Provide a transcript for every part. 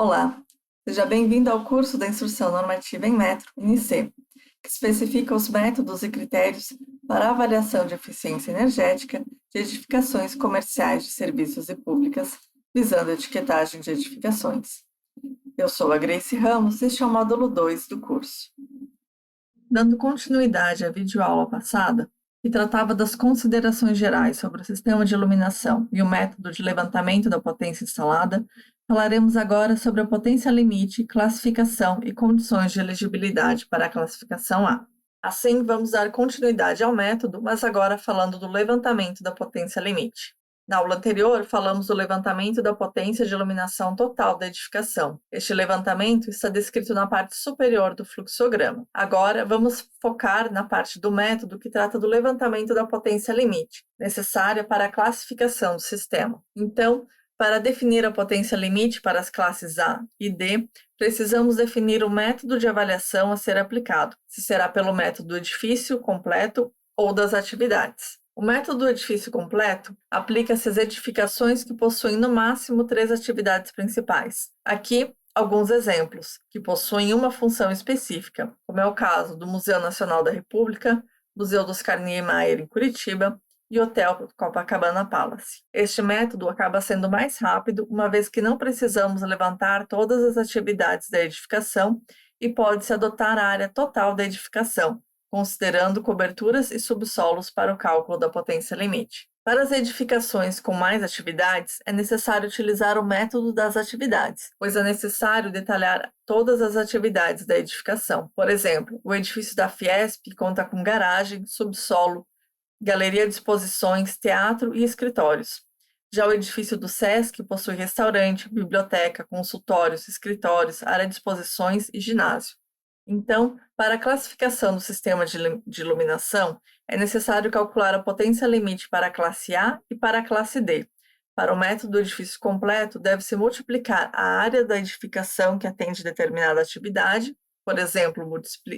Olá, seja bem-vindo ao curso da Instrução Normativa em Metro, INC, que especifica os métodos e critérios para a avaliação de eficiência energética de edificações comerciais de serviços e públicas, visando a etiquetagem de edificações. Eu sou a Grace Ramos e este é o módulo 2 do curso. Dando continuidade à videoaula passada, que tratava das considerações gerais sobre o sistema de iluminação e o método de levantamento da potência instalada, falaremos agora sobre a potência limite, classificação e condições de elegibilidade para a classificação A. Assim, vamos dar continuidade ao método, mas agora falando do levantamento da potência limite. Na aula anterior, falamos do levantamento da potência de iluminação total da edificação. Este levantamento está descrito na parte superior do fluxograma. Agora, vamos focar na parte do método que trata do levantamento da potência limite, necessária para a classificação do sistema. Então, para definir a potência limite para as classes A e D, precisamos definir o método de avaliação a ser aplicado, se será pelo método do edifício completo ou das atividades. O método do edifício completo aplica-se às edificações que possuem no máximo 3 atividades principais. Aqui, alguns exemplos, que possuem uma função específica, como é o caso do Museu Nacional da República, Museu dos Niemeyer em Curitiba e Hotel Copacabana Palace. Este método acaba sendo mais rápido, uma vez que não precisamos levantar todas as atividades da edificação e pode-se adotar a área total da edificação, considerando coberturas e subsolos para o cálculo da potência limite. Para as edificações com mais atividades, é necessário utilizar o método das atividades, pois é necessário detalhar todas as atividades da edificação. Por exemplo, o edifício da Fiesp conta com garagem, subsolo, galeria de exposições, teatro e escritórios. Já o edifício do SESC possui restaurante, biblioteca, consultórios, escritórios, área de exposições e ginásio. Então, para a classificação do sistema de iluminação, é necessário calcular a potência limite para a classe A e para a classe D. Para o método do edifício completo, deve-se multiplicar a área da edificação que atende determinada atividade, por exemplo,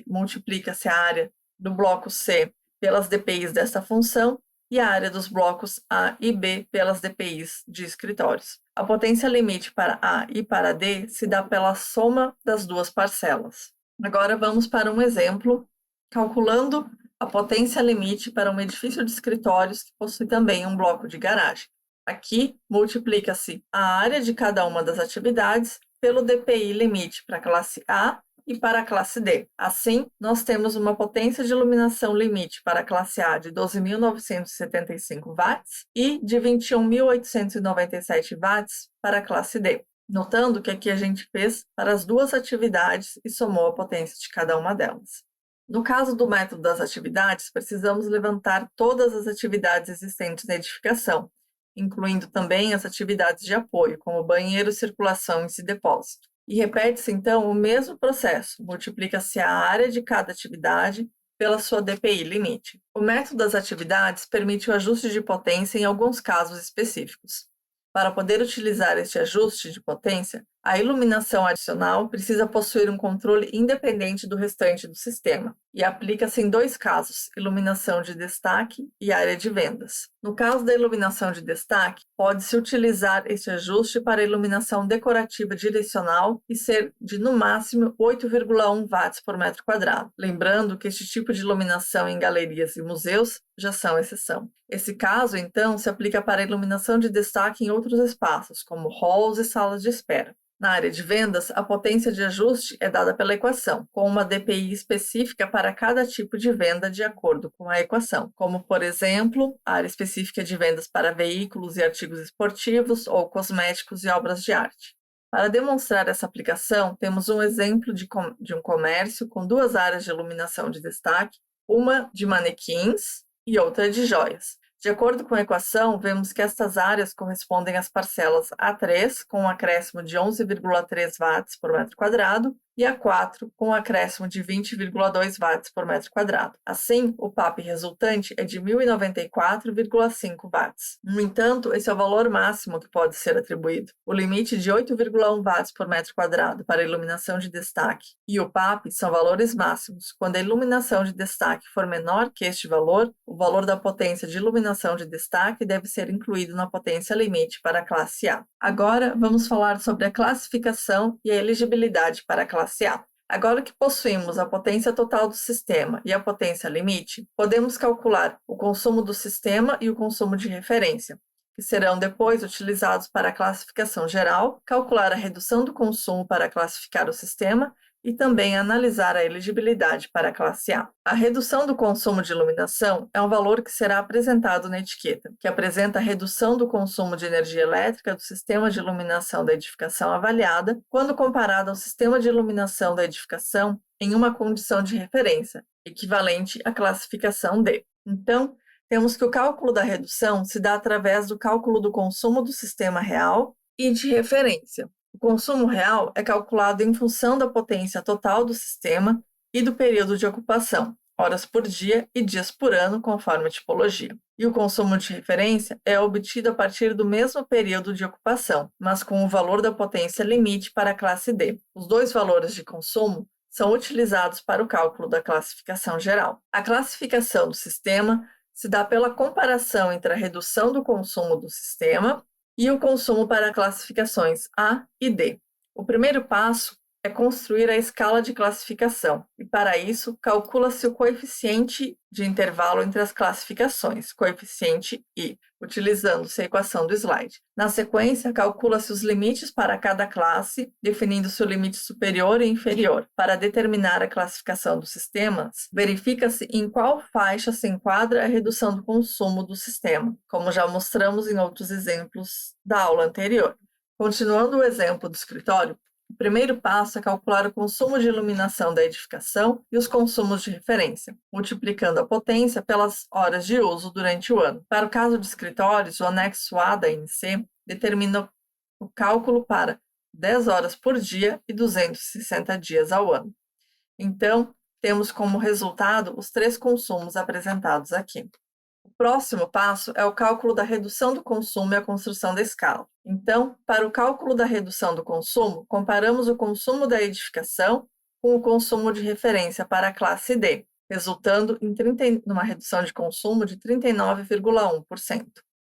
multiplica-se a área do bloco C pelas DPIs desta função e a área dos blocos A e B pelas DPIs de escritórios. A potência limite para A e para D se dá pela soma das duas parcelas. Agora vamos para um exemplo, calculando a potência limite para um edifício de escritórios que possui também um bloco de garagem. Aqui, multiplica-se a área de cada uma das atividades pelo DPI limite para a classe A e para a classe D. Assim, nós temos uma potência de iluminação limite para a classe A de 12.975 watts e de 21.897 watts para a classe D. Notando que aqui a gente fez para as duas atividades e somou a potência de cada uma delas. No caso do método das atividades, precisamos levantar todas as atividades existentes na edificação, incluindo também as atividades de apoio, como banheiro, circulação e depósito. E repete-se então o mesmo processo, multiplica-se a área de cada atividade pela sua DPI limite. O método das atividades permite o ajuste de potência em alguns casos específicos. Para poder utilizar este ajuste de potência, a iluminação adicional precisa possuir um controle independente do restante do sistema e aplica-se em dois casos, iluminação de destaque e área de vendas. No caso da iluminação de destaque, pode-se utilizar este ajuste para a iluminação decorativa direcional e ser de no máximo 8,1 watts por metro quadrado. Lembrando que este tipo de iluminação em galerias e museus já são exceção. Esse caso, então, se aplica para a iluminação de destaque em outros espaços, como halls e salas de espera. Na área de vendas, a potência de ajuste é dada pela equação, com uma DPI específica para cada tipo de venda de acordo com a equação, como, por exemplo, a área específica de vendas para veículos e artigos esportivos ou cosméticos e obras de arte. Para demonstrar essa aplicação, temos um exemplo de um comércio com duas áreas de iluminação de destaque, uma de manequins e outra de joias. De acordo com a equação, vemos que estas áreas correspondem às parcelas A3, com um acréscimo de 11,3 watts por metro quadrado, e A4, com um acréscimo de 20,2 watts por metro quadrado. Assim, o PAP resultante é de 1.094,5 watts. No entanto, esse é o valor máximo que pode ser atribuído. O limite de 8,1 watts por metro quadrado para a iluminação de destaque e o PAP são valores máximos. Quando a iluminação de destaque for menor que este valor, o valor da potência de iluminação de destaque deve ser incluído na potência limite para a classe A. Agora, vamos falar sobre a classificação e a elegibilidade para a classe A. Agora que possuímos a potência total do sistema e a potência limite, podemos calcular o consumo do sistema e o consumo de referência, que serão depois utilizados para a classificação geral, calcular a redução do consumo para classificar o sistema e também analisar a elegibilidade para a classe A. A redução do consumo de iluminação é um valor que será apresentado na etiqueta, que apresenta a redução do consumo de energia elétrica do sistema de iluminação da edificação avaliada, quando comparado ao sistema de iluminação da edificação em uma condição de referência, equivalente à classificação D. Então, temos que o cálculo da redução se dá através do cálculo do consumo do sistema real e de referência. O consumo real é calculado em função da potência total do sistema e do período de ocupação, horas por dia e dias por ano, conforme a tipologia. E o consumo de referência é obtido a partir do mesmo período de ocupação, mas com o valor da potência limite para a classe D. Os dois valores de consumo são utilizados para o cálculo da classificação geral. A classificação do sistema se dá pela comparação entre a redução do consumo do sistema e o consumo para classificações A e D. O primeiro passo é construir a escala de classificação, e para isso calcula-se o coeficiente de intervalo entre as classificações, coeficiente I, utilizando-se a equação do slide. Na sequência, calcula-se os limites para cada classe, definindo-se o limite superior e inferior. Para determinar a classificação dos sistemas, verifica-se em qual faixa se enquadra a redução do consumo do sistema, como já mostramos em outros exemplos da aula anterior. Continuando o exemplo do escritório, o primeiro passo é calcular o consumo de iluminação da edificação e os consumos de referência, multiplicando a potência pelas horas de uso durante o ano. Para o caso de escritórios, o anexo A da NC determina o cálculo para 10 horas por dia e 260 dias ao ano. Então, temos como resultado os três consumos apresentados aqui. O próximo passo é o cálculo da redução do consumo e a construção da escala. Então, para o cálculo da redução do consumo, comparamos o consumo da edificação com o consumo de referência para a classe D, resultando em numa redução de consumo de 39,1%.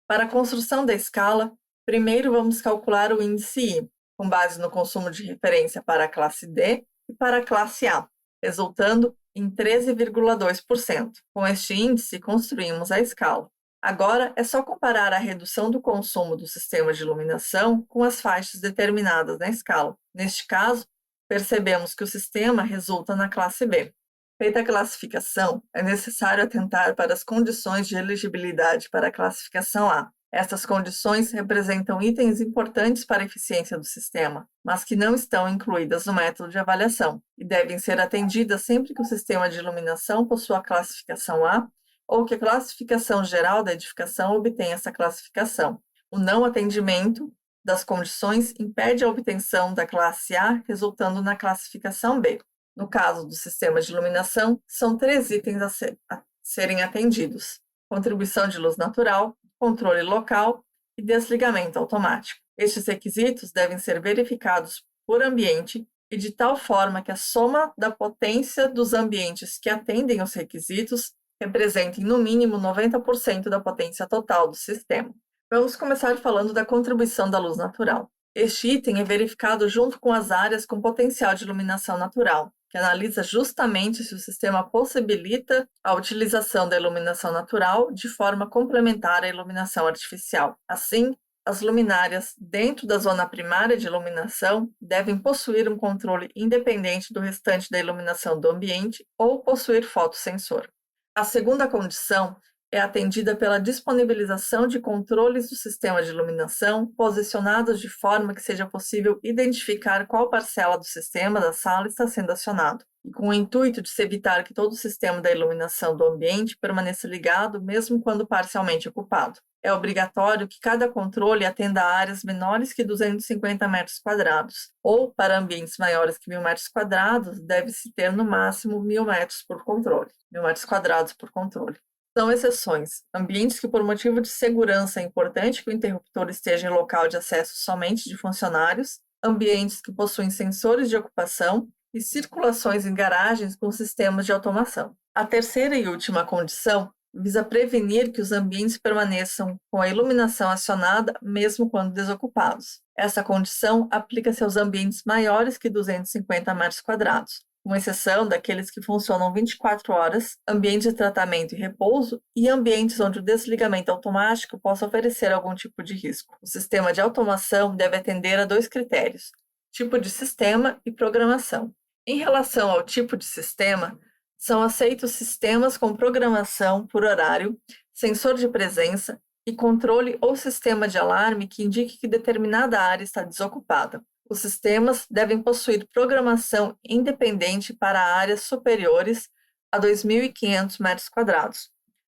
Para a construção da escala, primeiro vamos calcular o índice I, com base no consumo de referência para a classe D e para a classe A, resultando em 13,2%. Com este índice, construímos a escala. Agora, é só comparar a redução do consumo do sistema de iluminação com as faixas determinadas na escala. Neste caso, percebemos que o sistema resulta na classe B. Feita a classificação, é necessário atentar para as condições de elegibilidade para a classificação A. Estas condições representam itens importantes para a eficiência do sistema, mas que não estão incluídas no método de avaliação e devem ser atendidas sempre que o sistema de iluminação possua a classificação A ou que a classificação geral da edificação obtenha essa classificação. O não atendimento das condições impede a obtenção da classe A, resultando na classificação B. No caso do sistema de iluminação, são 3 itens a serem atendidos: contribuição de luz natural, controle local e desligamento automático. Estes requisitos devem ser verificados por ambiente e de tal forma que a soma da potência dos ambientes que atendem aos requisitos representem no mínimo 90% da potência total do sistema. Vamos começar falando da contribuição da luz natural. Este item é verificado junto com as áreas com potencial de iluminação natural, que analisa justamente se o sistema possibilita a utilização da iluminação natural de forma complementar à iluminação artificial. Assim, as luminárias dentro da zona primária de iluminação devem possuir um controle independente do restante da iluminação do ambiente ou possuir fotossensor. A segunda condição é atendida pela disponibilização de controles do sistema de iluminação posicionados de forma que seja possível identificar qual parcela do sistema da sala está sendo acionado, e com o intuito de se evitar que todo o sistema da iluminação do ambiente permaneça ligado mesmo quando parcialmente ocupado. É obrigatório que cada controle atenda a áreas menores que 250 metros quadrados, ou para ambientes maiores que 1.000 metros quadrados, deve-se ter no máximo 1.000 metros por controle, 1.000 metros quadrados por controle. São exceções: ambientes que por motivo de segurança é importante que o interruptor esteja em local de acesso somente de funcionários, ambientes que possuem sensores de ocupação e circulações em garagens com sistemas de automação. A terceira e última condição visa prevenir que os ambientes permaneçam com a iluminação acionada mesmo quando desocupados. Essa condição aplica-se aos ambientes maiores que 250 metros quadrados, com exceção daqueles que funcionam 24 horas, ambientes de tratamento e repouso e ambientes onde o desligamento automático possa oferecer algum tipo de risco. O sistema de automação deve atender a 2 critérios: tipo de sistema e programação. Em relação ao tipo de sistema, são aceitos sistemas com programação por horário, sensor de presença e controle ou sistema de alarme que indique que determinada área está desocupada. Os sistemas devem possuir programação independente para áreas superiores a 2.500 metros quadrados,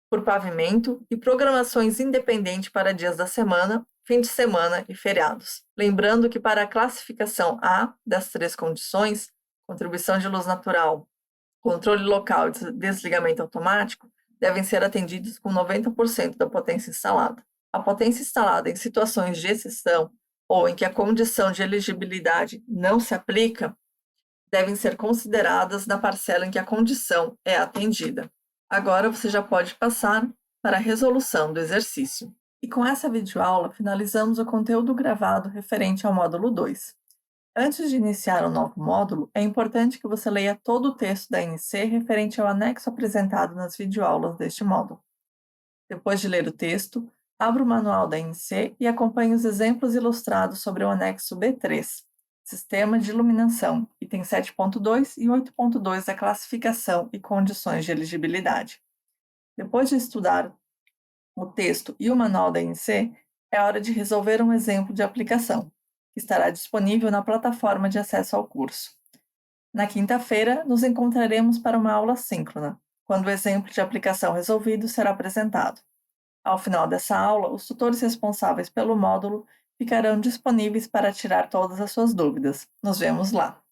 por pavimento, e programações independentes para dias da semana, fim de semana e feriados. Lembrando que para a classificação A das 3 condições, contribuição de luz natural, controle local e desligamento automático, devem ser atendidos com 90% da potência instalada. A potência instalada em situações de exceção ou em que a condição de elegibilidade não se aplica, devem ser consideradas na parcela em que a condição é atendida. Agora você já pode passar para a resolução do exercício. E com essa videoaula, finalizamos o conteúdo gravado referente ao módulo 2. Antes de iniciar o novo módulo, é importante que você leia todo o texto da NC referente ao anexo apresentado nas videoaulas deste módulo. Depois de ler o texto, abra o manual da NC e acompanhe os exemplos ilustrados sobre o anexo B3, Sistema de Iluminação, item 7.2 e 8.2 da classificação e condições de elegibilidade. Depois de estudar o texto e o manual da NC, é hora de resolver um exemplo de aplicação, que estará disponível na plataforma de acesso ao curso. Na quinta-feira, nos encontraremos para uma aula síncrona, quando o exemplo de aplicação resolvido será apresentado. Ao final dessa aula, os tutores responsáveis pelo módulo ficarão disponíveis para tirar todas as suas dúvidas. Nos vemos lá!